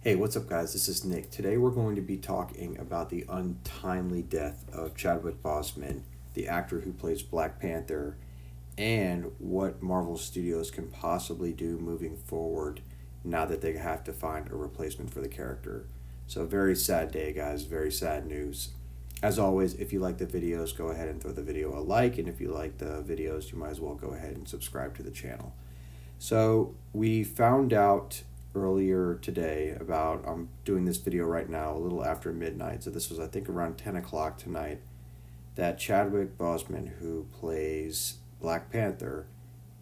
Hey, what's up, guys? This is Nick. Today we're going to be talking about the untimely death of Chadwick Boseman, the actor who plays Black Panther, and what Marvel Studios can possibly do moving forward now that they have to find a replacement for the character. So, very sad day, guys. Very sad news. As always, if you like the videos, go ahead and throw the video a like, and if you like the videos, you might as well go ahead and subscribe to the channel. So, we found out earlier today about I'm doing this video right now a little after midnight, so this was I think around 10 o'clock tonight, that Chadwick Boseman, who plays Black Panther,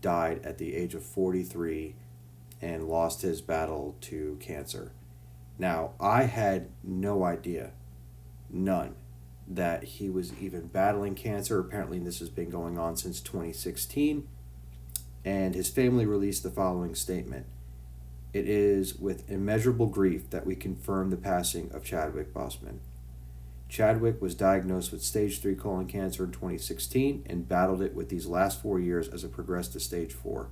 died at the age of 43 and lost his battle to cancer. Now, I had no idea, none, that he was even battling cancer. Apparently this has been going on since 2016, and his family released the following statement: "It is with immeasurable grief that we confirm the passing of Chadwick Boseman. Chadwick was diagnosed with stage 3 colon cancer in 2016 and battled it with these last 4 years as it progressed to stage 4.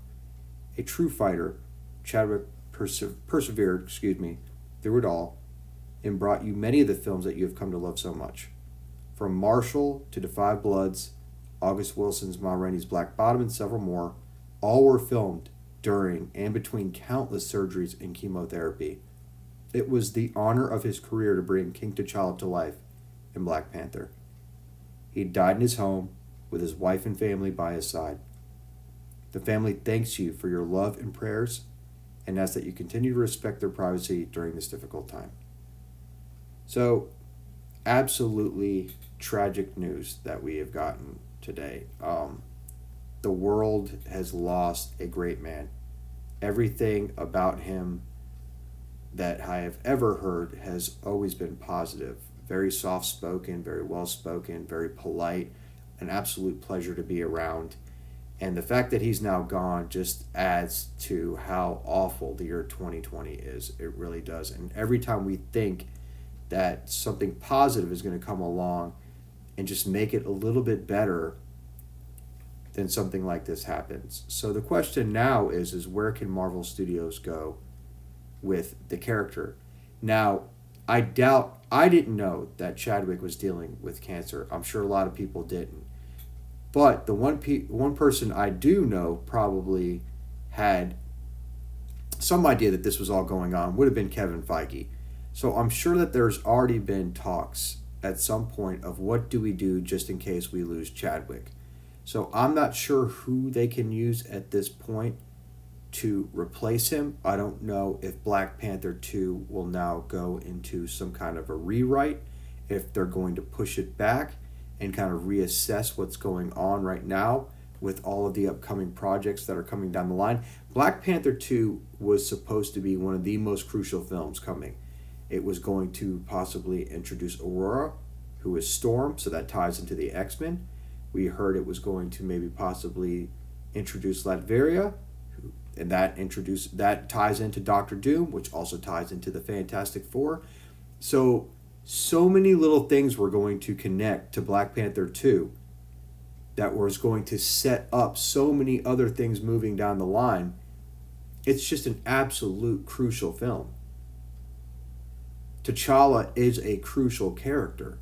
A true fighter, Chadwick persevered through it all and brought you many of the films that you have come to love so much. From Marshall to Defy Bloods, August Wilson's Ma Rainey's Black Bottom, and several more, all were filmed during and between countless surgeries and chemotherapy. It was the honor of his career to bring King T'Challa to life in Black Panther. He died in his home with his wife and family by his side. The family thanks you for your love and prayers and asks that you continue to respect their privacy during this difficult time." So, absolutely tragic news that we have gotten today. The world has lost a great man. Everything about him that I have ever heard has always been positive. Very soft-spoken, very well-spoken, very polite, an absolute pleasure to be around. And the fact that he's now gone just adds to how awful the year 2020 is. It really does. And every time we think that something positive is going to come along and just make it a little bit better, then something like this happens. So the question now is where can Marvel Studios go with the character? Now, I didn't know that Chadwick was dealing with cancer. I'm sure a lot of people didn't. But the one person I do know probably had some idea that this was all going on would have been Kevin Feige. So I'm sure that there's already been talks at some point of what do we do just in case we lose Chadwick. So I'm not sure who they can use at this point to replace him. I don't know if Black Panther 2 will now go into some kind of a rewrite, if they're going to push it back and kind of reassess what's going on right now with all of the upcoming projects that are coming down the line. Black Panther 2 was supposed to be one of the most crucial films coming. It was going to possibly introduce Aurora, who is Storm, so that ties into the X-Men. We heard it was going to maybe possibly introduce Latveria, and that ties into Doctor Doom, which also ties into the Fantastic Four. So many little things were going to connect to Black Panther 2 that was going to set up so many other things moving down the line. It's just an absolute crucial film. T'Challa is a crucial character.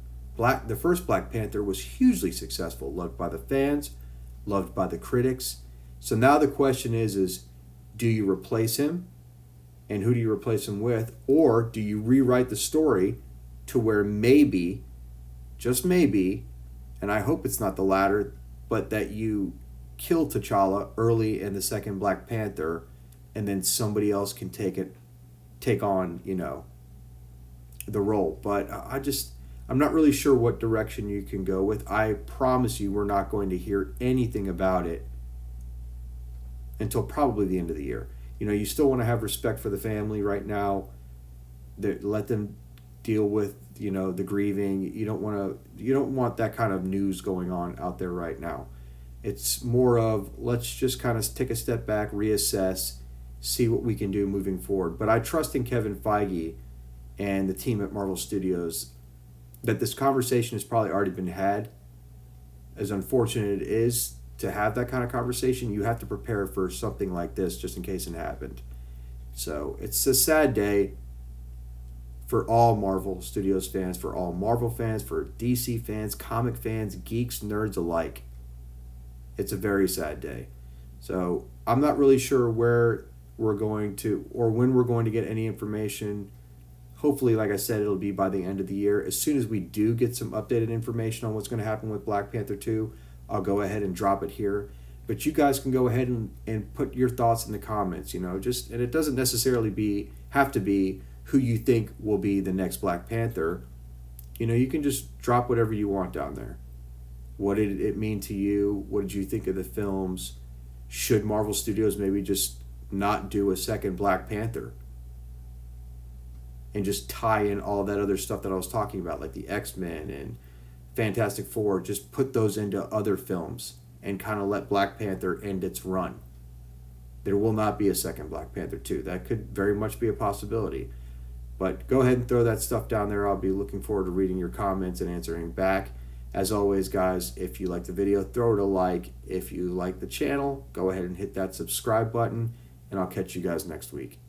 The first Black Panther was hugely successful, loved by the fans, loved by the critics. So now the question is do you replace him? And who do you replace him with? Or do you rewrite the story to where maybe, just maybe, and I hope it's not the latter, but that you kill T'Challa early in the second Black Panther, and then somebody else can take on, the role. But I'm not really sure what direction you can go with. I promise you we're not going to hear anything about it until probably the end of the year. You still want to have respect for the family right now. Let them deal with, the grieving. You don't want that kind of news going on out there right now. It's more of let's just kind of take a step back, reassess, see what we can do moving forward. But I trust in Kevin Feige and the team at Marvel Studios that this conversation has probably already been had. As unfortunate it is to have that kind of conversation, you have to prepare for something like this just in case it happened. So it's a sad day. for all Marvel Studios fans, for all Marvel fans, for DC fans, comic fans, geeks, nerds alike. It's a very sad day. So I'm not really sure where we're going to or when we're going to get any information. Hopefully, like I said, it'll be by the end of the year. As soon as we do get some updated information on what's going to happen with Black Panther 2, I'll go ahead and drop it here. But you guys can go ahead and put your thoughts in the comments, just, and it doesn't necessarily have to be who you think will be the next Black Panther. You can just drop whatever you want down there. What did it mean to you? What did you think of the films? Should Marvel Studios maybe just not do a second Black Panther and just tie in all that other stuff that I was talking about, like the X-Men and Fantastic Four, just put those into other films and kind of let Black Panther end its run? There will not be a second Black Panther 2. That could very much be a possibility. But go ahead and throw that stuff down there. I'll be looking forward to reading your comments and answering back. As always, guys, if you like the video, throw it a like. If you like the channel, go ahead and hit that subscribe button, and I'll catch you guys next week.